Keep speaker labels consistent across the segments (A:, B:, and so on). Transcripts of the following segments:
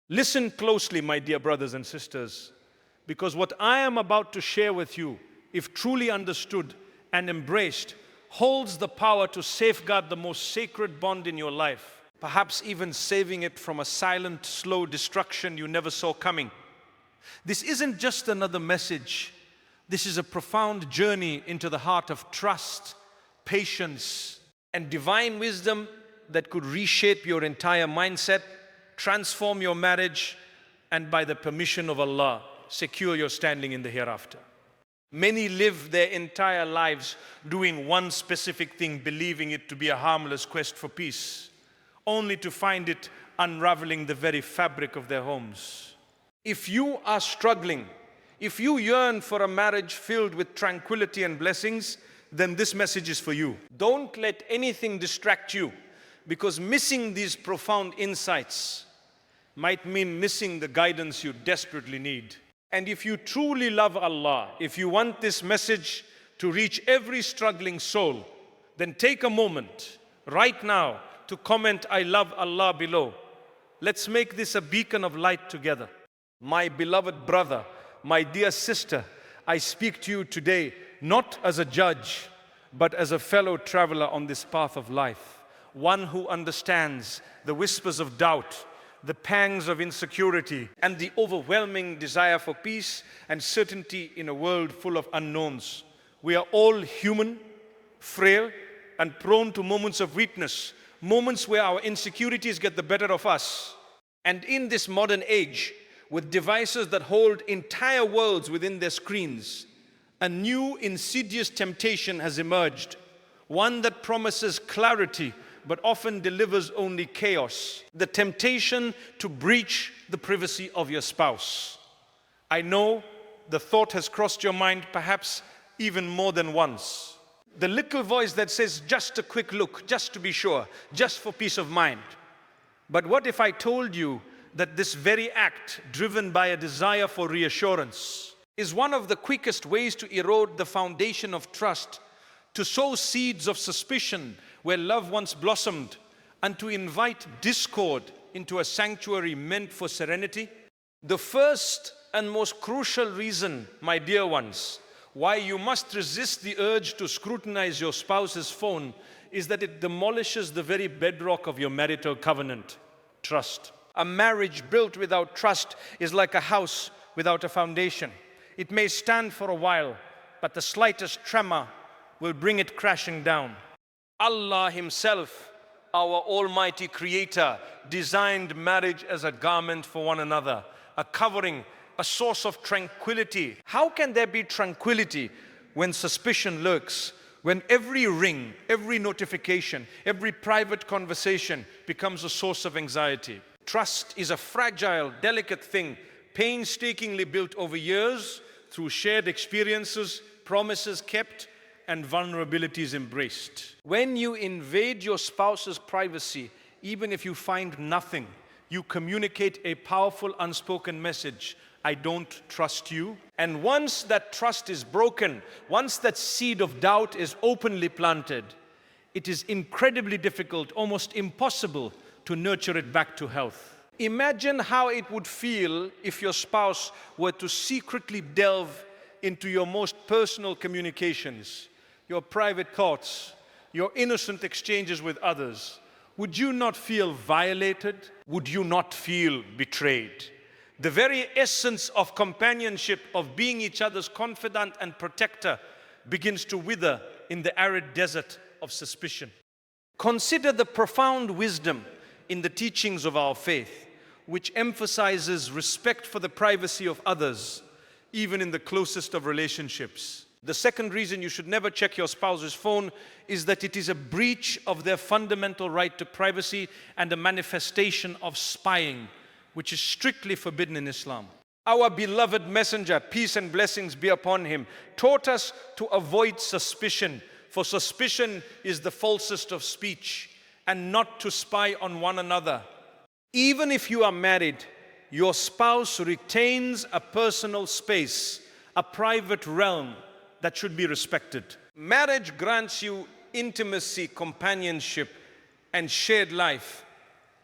A: Listen closely, my dear brothers and sisters, because what I am about to share with you, if truly understood and embraced, holds the power to safeguard the most sacred bond in your life, perhaps even saving it from a silent, slow destruction you never saw coming. This isn't just another message. This is a profound journey into the heart of trust, patience, and divine wisdom that could reshape your entire mindset, transform your marriage, and by the permission of Allah, secure your standing in the hereafter. Many live their entire lives doing one specific thing, believing it to be a harmless quest for peace, only to find it unraveling the very fabric of their homes. If you are struggling, if you yearn for a marriage filled with tranquility and blessings, then this message is for you. Don't let anything distract you, because missing these profound insights might mean missing the guidance you desperately need. And if you truly love Allah, if you want this message to reach every struggling soul, then take a moment right now to comment "I love Allah" below. Let's make this a beacon of light together. My beloved brother, my dear sister, I speak to you today not as a judge, but as a fellow traveler on this path of life, one who understands the whispers of doubt, the pangs of insecurity, and the overwhelming desire for peace and certainty in a world full of unknowns. We are all human, frail, and prone to moments of weakness, moments where our insecurities get the better of us. And in this modern age, with devices that hold entire worlds within their screens, a new insidious temptation has emerged, one that promises clarity but often delivers only chaos. The temptation to breach the privacy of your spouse. I know the thought has crossed your mind perhaps even more than once. The little voice that says, just a quick look, just to be sure, just for peace of mind. But what if I told you that this very act, driven by a desire for reassurance, is one of the quickest ways to erode the foundation of trust, to sow seeds of suspicion where love once blossomed, and to invite discord into a sanctuary meant for serenity? The first and most crucial reason, my dear ones, why you must resist the urge to scrutinize your spouse's phone is that it demolishes the very bedrock of your marital covenant, trust. A marriage built without trust is like a house without a foundation. It may stand for a while, but the slightest tremor will bring it crashing down. Allah Himself, our Almighty Creator, designed marriage as a garment for one another, a covering, a source of tranquility. How can there be tranquility when suspicion lurks, when every ring, every notification, every private conversation becomes a source of anxiety? Trust is a fragile, delicate thing, painstakingly built over years through shared experiences, promises kept, and vulnerabilities embraced. When you invade your spouse's privacy, even if you find nothing, you communicate a powerful unspoken message: I don't trust you. And once that trust is broken, once that seed of doubt is openly planted, it is incredibly difficult, almost impossible, to nurture it back to health. Imagine how it would feel if your spouse were to secretly delve into your most personal communications, your private thoughts, your innocent exchanges with others. Would you not feel violated? Would you not feel betrayed? The very essence of companionship, of being each other's confidant and protector, begins to wither in the arid desert of suspicion. Consider the profound wisdom in the teachings of our faith, which emphasizes respect for the privacy of others, even in the closest of relationships. The second reason you should never check your spouse's phone is that it is a breach of their fundamental right to privacy and a manifestation of spying, which is strictly forbidden in Islam. Our beloved messenger, peace and blessings be upon him, taught us to avoid suspicion, for suspicion is the falsest of speech, and not to spy on one another. Even if you are married, your spouse retains a personal space, a private realm that should be respected. Marriage grants you intimacy, companionship, and shared life,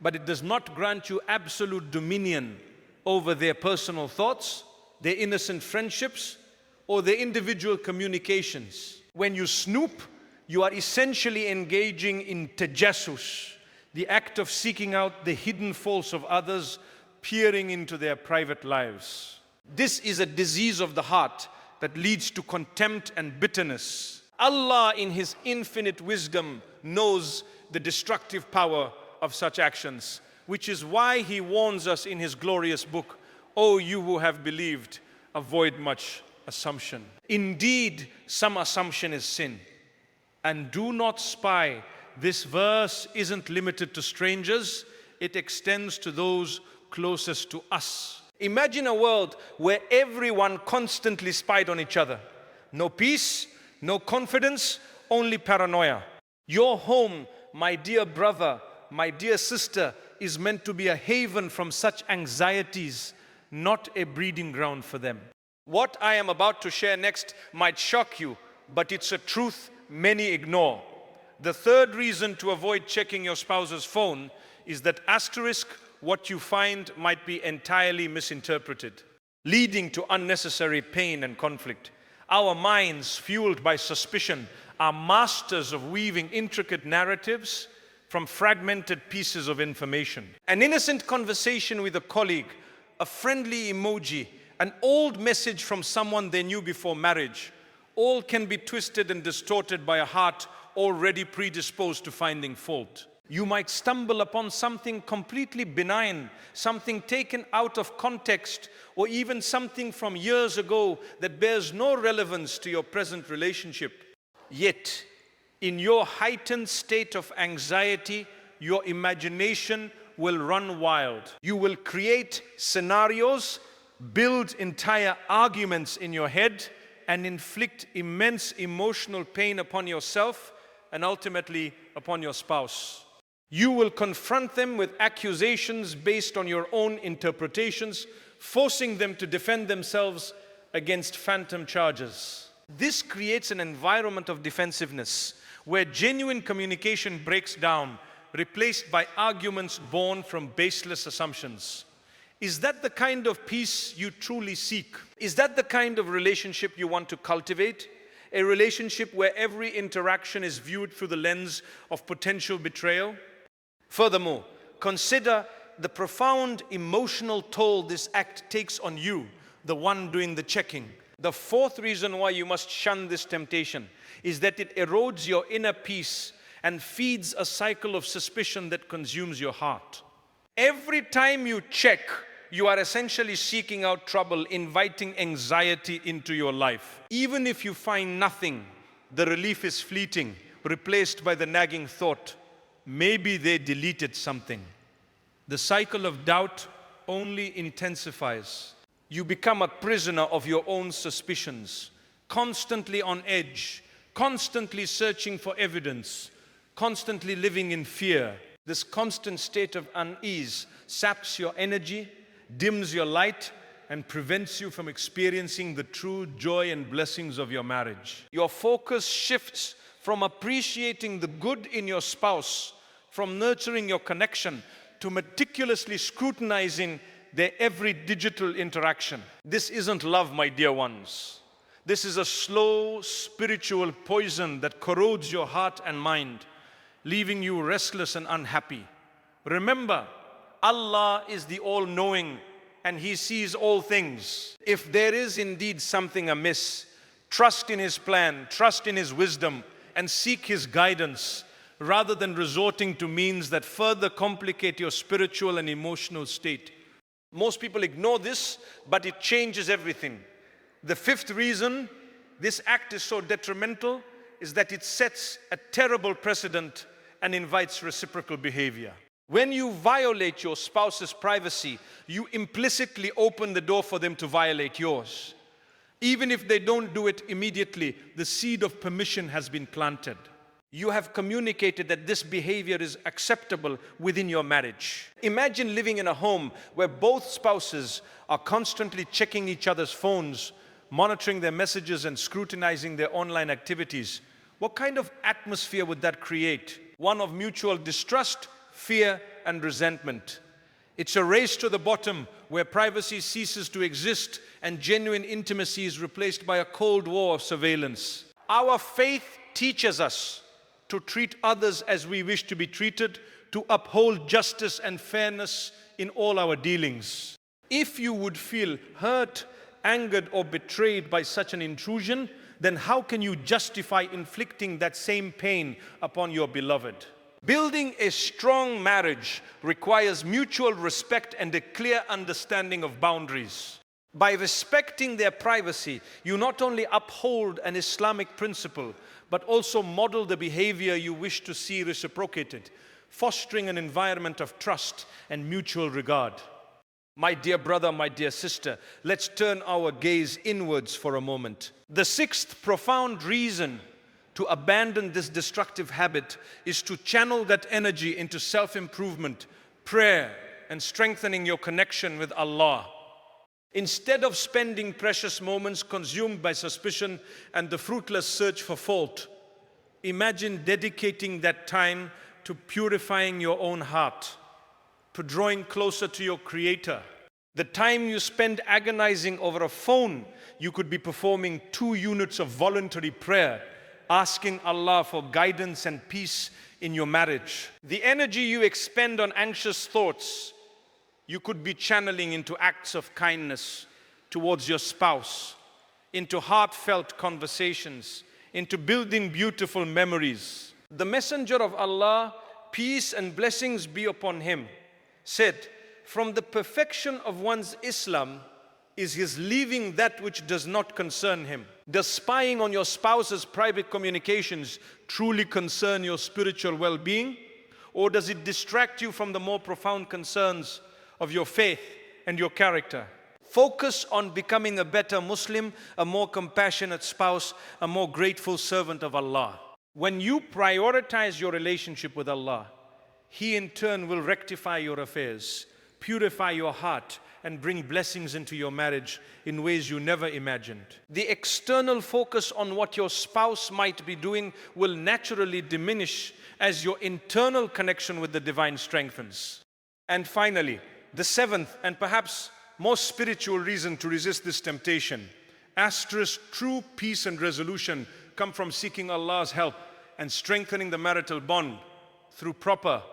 A: but it does not grant you absolute dominion over their personal thoughts, their innocent friendships, or their individual communications. When you snoop, you are essentially engaging in tajassus, the act of seeking out the hidden faults of others, peering into their private lives. This is a disease of the heart that leads to contempt and bitterness. Allah, in His infinite wisdom, knows the destructive power of such actions, which is why He warns us in His glorious book, "O you who have believed, avoid much assumption. Indeed, some assumption is sin. And do not spy." This verse isn't limited to strangers, it extends to those closest to us. Imagine a world where everyone constantly spied on each other. No peace, no confidence, only paranoia. Your home, my dear brother, my dear sister, is meant to be a haven from such anxieties, not a breeding ground for them. What I am about to share next might shock you, but it's a truth many ignore. The third reason to avoid checking your spouse's phone is that asterisk, what you find might be entirely misinterpreted, leading to unnecessary pain and conflict. Our minds, fueled by suspicion, are masters of weaving intricate narratives from fragmented pieces of information. An innocent conversation with a colleague, a friendly emoji, an old message from someone they knew before marriage, all can be twisted and distorted by a heart already predisposed to finding fault. You might stumble upon something completely benign, something taken out of context, or even something from years ago that bears no relevance to your present relationship. Yet, in your heightened state of anxiety, your imagination will run wild. You will create scenarios, build entire arguments in your head, and inflict immense emotional pain upon yourself and ultimately upon your spouse. You will confront them with accusations based on your own interpretations, forcing them to defend themselves against phantom charges. This creates an environment of defensiveness where genuine communication breaks down, replaced by arguments born from baseless assumptions. Is that the kind of peace you truly seek? Is that the kind of relationship you want to cultivate? A relationship where every interaction is viewed through the lens of potential betrayal? Furthermore, consider the profound emotional toll this act takes on you, the one doing the checking. The fourth reason why you must shun this temptation is that it erodes your inner peace and feeds a cycle of suspicion that consumes your heart. Every time you check, you are essentially seeking out trouble, inviting anxiety into your life. Even if you find nothing, the relief is fleeting, replaced by the nagging thought, maybe they deleted something. The cycle of doubt only intensifies. You become a prisoner of your own suspicions, constantly on edge, constantly searching for evidence, constantly living in fear. This constant state of unease saps your energy, dims your light, and prevents you from experiencing the true joy and blessings of your marriage. Your focus shifts from appreciating the good in your spouse, from nurturing your connection, to meticulously scrutinizing their every digital interaction. This isn't love, my dear ones. This is a slow spiritual poison that corrodes your heart and mind, leaving you restless and unhappy. Remember, Allah is the all-knowing and He sees all things. If there is indeed something amiss, trust in His plan, trust in His wisdom, and seek His guidance, rather than resorting to means that further complicate your spiritual and emotional state. Most people ignore this, but it changes everything. The fifth reason this act is so detrimental is that it sets a terrible precedent and invites reciprocal behavior. When you violate your spouse's privacy, you implicitly open the door for them to violate yours. Even if they don't do it immediately, the seed of permission has been planted. You have communicated that this behavior is acceptable within your marriage. Imagine living in a home where both spouses are constantly checking each other's phones, monitoring their messages and scrutinizing their online activities. What kind of atmosphere would that create? One of mutual distrust, fear, and resentment. It's a race to the bottom where privacy ceases to exist and genuine intimacy is replaced by a cold war of surveillance. Our faith teaches us to treat others as we wish to be treated, to uphold justice and fairness in all our dealings. If you would feel hurt, angered, or betrayed by such an intrusion, then how can you justify inflicting that same pain upon your beloved? Building a strong marriage requires mutual respect and a clear understanding of boundaries. By respecting their privacy, you not only uphold an Islamic principle, but also model the behavior you wish to see reciprocated, fostering an environment of trust and mutual regard. My dear brother, my dear sister, let's turn our gaze inwards for a moment. The sixth profound reason to abandon this destructive habit is to channel that energy into self-improvement, prayer, and strengthening your connection with Allah. Instead of spending precious moments consumed by suspicion and the fruitless search for fault, imagine dedicating that time to purifying your own heart, to drawing closer to your Creator. The time you spend agonizing over a phone, you could be performing 2 units of voluntary prayer, asking Allah for guidance and peace in your marriage. The energy you expend on anxious thoughts, you could be channeling into acts of kindness towards your spouse, into heartfelt conversations, into building beautiful memories. The Messenger of Allah, peace and blessings be upon him, said, "From the perfection of one's Islam is his leaving that which does not concern him." Does spying on your spouse's private communications truly concern your spiritual well-being? Or does it distract you from the more profound concerns of your faith and your character? Focus on becoming a better Muslim, a more compassionate spouse, a more grateful servant of Allah. When you prioritize your relationship with Allah, He in turn will rectify your affairs, purify your heart, and bring blessings into your marriage in ways you never imagined. The external focus on what your spouse might be doing will naturally diminish as your internal connection with the divine strengthens. And finally, the seventh and perhaps most spiritual reason to resist this temptation, asterisk, true peace and resolution come from seeking Allah's help and strengthening the marital bond through proper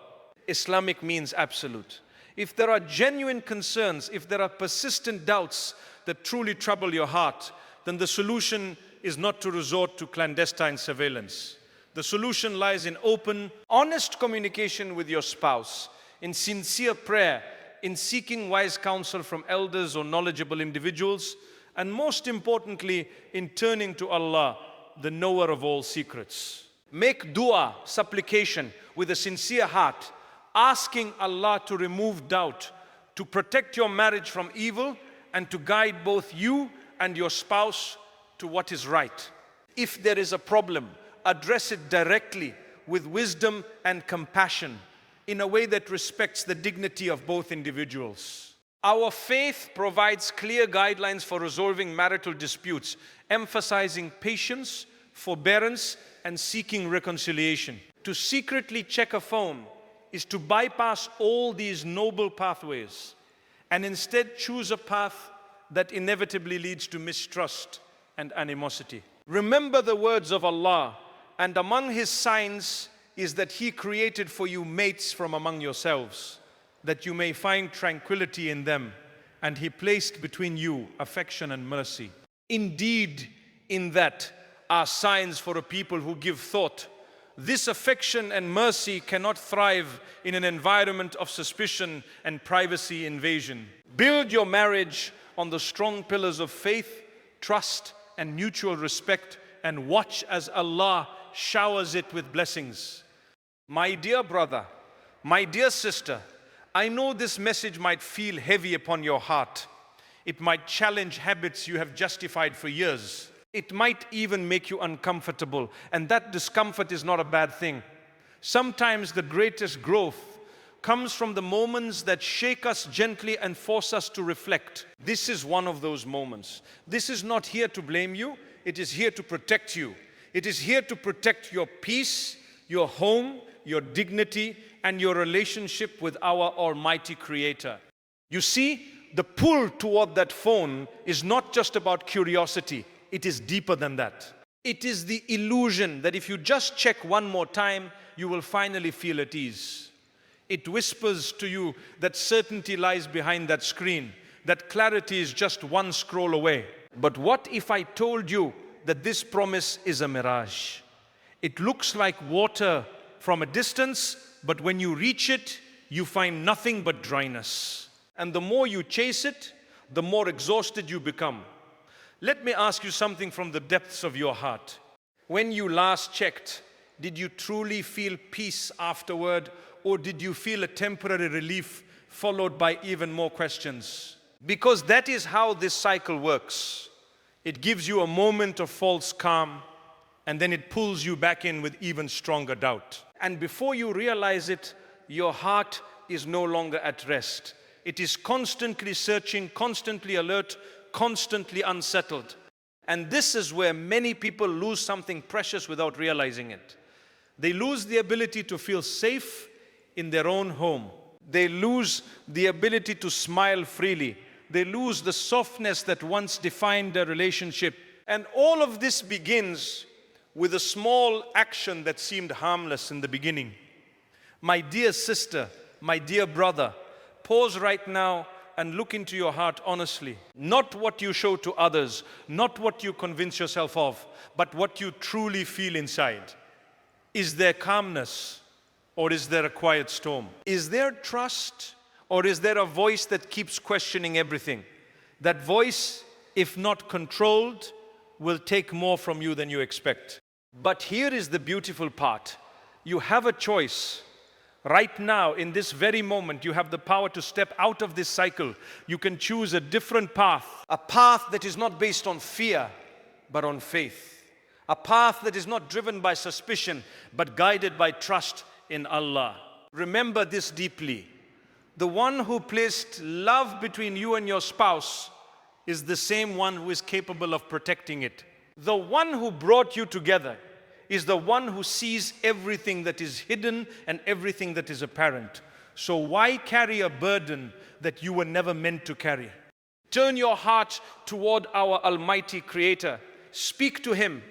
A: Islamic means absolute. If there are genuine concerns, if there are persistent doubts that truly trouble your heart, then the solution is not to resort to clandestine surveillance. The solution lies in open, honest communication with your spouse, in sincere prayer, in seeking wise counsel from elders or knowledgeable individuals, and most importantly, in turning to Allah, the knower of all secrets. Make dua, supplication, with a sincere heart, asking Allah to remove doubt, to protect your marriage from evil, and to guide both you and your spouse to what is right. If there is a problem, address it directly with wisdom and compassion in a way that respects the dignity of both individuals. Our faith provides clear guidelines for resolving marital disputes, emphasizing patience, forbearance, and seeking reconciliation. To secretly check a phone is to bypass all these noble pathways and instead choose a path that inevitably leads to mistrust and animosity. Remember the words of Allah, and among His signs is that He created for you mates from among yourselves, that you may find tranquility in them, and He placed between you affection and mercy. Indeed, in that are signs for a people who give thought. This affection and mercy cannot thrive in an environment of suspicion and privacy invasion. Build your marriage on the strong pillars of faith, trust, and mutual respect, and watch as Allah showers it with blessings. My dear brother, my dear sister, I know this message might feel heavy upon your heart. It might challenge habits you have justified for years. It might even make you uncomfortable, and that discomfort is not a bad thing. Sometimes the greatest growth comes from the moments that shake us gently and force us to reflect. This is one of those moments. This is not here to blame you. It is here to protect you. It is here to protect your peace, your home, your dignity, and your relationship with our Almighty Creator. You see, the pull toward that phone is not just about curiosity, it is deeper than that. It is the illusion that if you just check one more time, you will finally feel at ease. It whispers to you that certainty lies behind that screen, that clarity is just one scroll away. But what if I told you that this promise is a mirage? It looks like water from a distance, but when you reach it, you find nothing but dryness. And the more you chase it, the more exhausted you become. Let me ask you something from the depths of your heart. When you last checked, did you truly feel peace afterward, or did you feel a temporary relief followed by even more questions? Because that is how this cycle works. It gives you a moment of false calm, and then it pulls you back in with even stronger doubt. And before you realize it, your heart is no longer at rest. It is constantly searching, constantly alert, constantly unsettled. And this is where many people lose something precious without realizing it. They lose the ability to feel safe in their own home. They lose the ability to smile freely. They lose the softness that once defined their relationship. And all of this begins with a small action that seemed harmless in the beginning. My dear sister, my dear brother, pause right now and look into your heart honestly. Not what you show to others, not what you convince yourself of, but what you truly feel inside. Is there calmness, or is there a quiet storm? Is there trust, or is there a voice that keeps questioning everything? That voice, if not controlled, will take more from you than you expect. But here is the beautiful part. You have a choice. Right now, in this very moment, you have the power to step out of this cycle. You can choose a different path. A path that is not based on fear, but on faith. A path that is not driven by suspicion, but guided by trust in Allah. Remember this deeply. The one who placed love between you and your spouse is the same one who is capable of protecting it. The one who brought you together is the one who sees everything that is hidden and everything that is apparent. So why carry a burden that you were never meant to carry? Turn your heart toward our Almighty Creator. Speak to Him.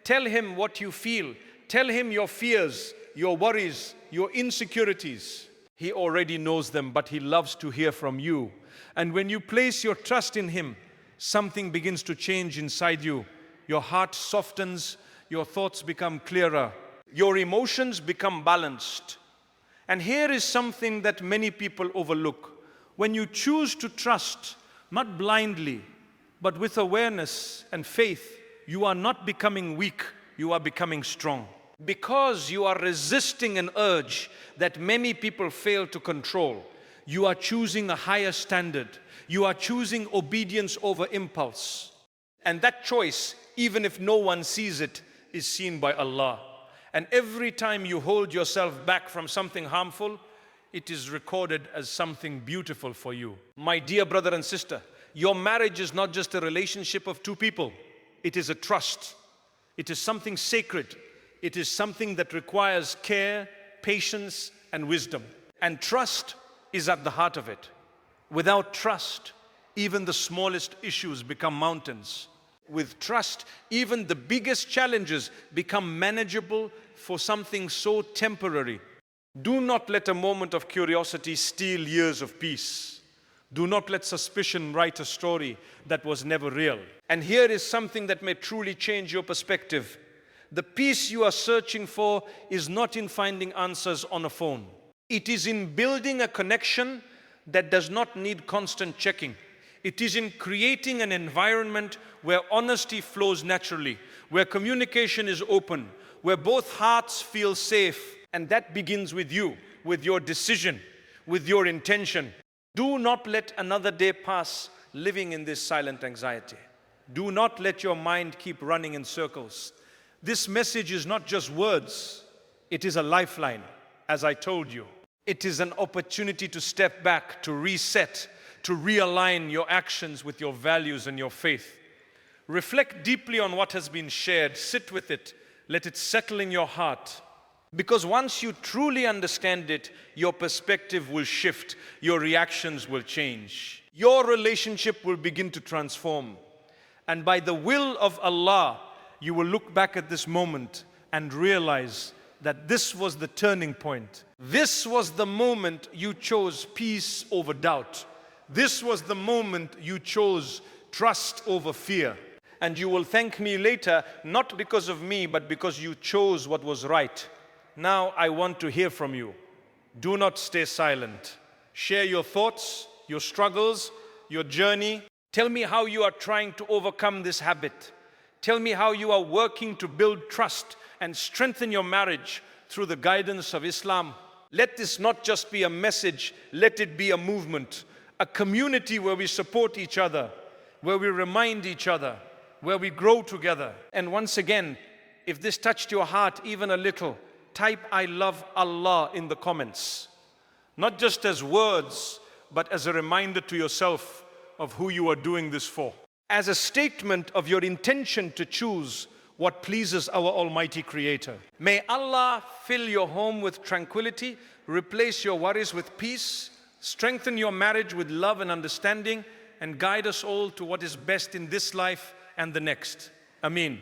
A: Tell Him what you feel. Tell Him your fears, your worries, your insecurities. He already knows them, but He loves to hear from you. And when you place your trust in Him, something begins to change inside you. Your heart softens, your thoughts become clearer, your emotions become balanced. And here is something that many people overlook. When you choose to trust, not blindly, but with awareness and faith, you are not becoming weak, you are becoming strong. Because you are resisting an urge that many people fail to control, you are choosing a higher standard. You are choosing obedience over impulse. And that choice, even if no one sees it, is seen by Allah. And every time you hold yourself back from something harmful, it is recorded as something beautiful for you. My dear brother and sister, your marriage is not just a relationship of two people. It is a trust. It is something sacred. It is something that requires care, patience, and wisdom. And trust is at the heart of it. Without trust, even the smallest issues become mountains. With trust, even the biggest challenges become manageable for something so temporary. Do not let a moment of curiosity steal years of peace. Do not let suspicion write a story that was never real. And here is something that may truly change your perspective. The peace you are searching for is not in finding answers on a phone. It is in building a connection that does not need constant checking. It is in creating an environment where honesty flows naturally, where communication is open, where both hearts feel safe. And that begins with you, with your decision, with your intention. Do not let another day pass living in this silent anxiety. Do not let your mind keep running in circles. This message is not just words, it is a lifeline, as I told you. It is an opportunity to step back, to reset, to realign your actions with your values and your faith. Reflect deeply on what has been shared. Sit with it. Let it settle in your heart. Because once you truly understand it, your perspective will shift, your reactions will change. Your relationship will begin to transform. And by the will of Allah, you will look back at this moment and realize that this was the turning point. This was the moment you chose peace over doubt. This was the moment you chose trust over fear. And you will thank me later, not because of me, but because you chose what was right. Now I want to hear from you. Do not stay silent. Share your thoughts, your struggles, your journey. Tell me how you are trying to overcome this habit. Tell me how you are working to build trust and strengthen your marriage through the guidance of Islam. Let this not just be a message, let it be a movement, a community where we support each other, where we remind each other, where we grow together. And once again, if this touched your heart even a little, type "I love Allah" in the comments. Not just as words, but as a reminder to yourself of who you are doing this for. As a statement of your intention to choose what pleases our Almighty Creator. May Allah fill your home with tranquility, replace your worries with peace, strengthen your marriage with love and understanding, and guide us all to what is best in this life and the next. Ameen.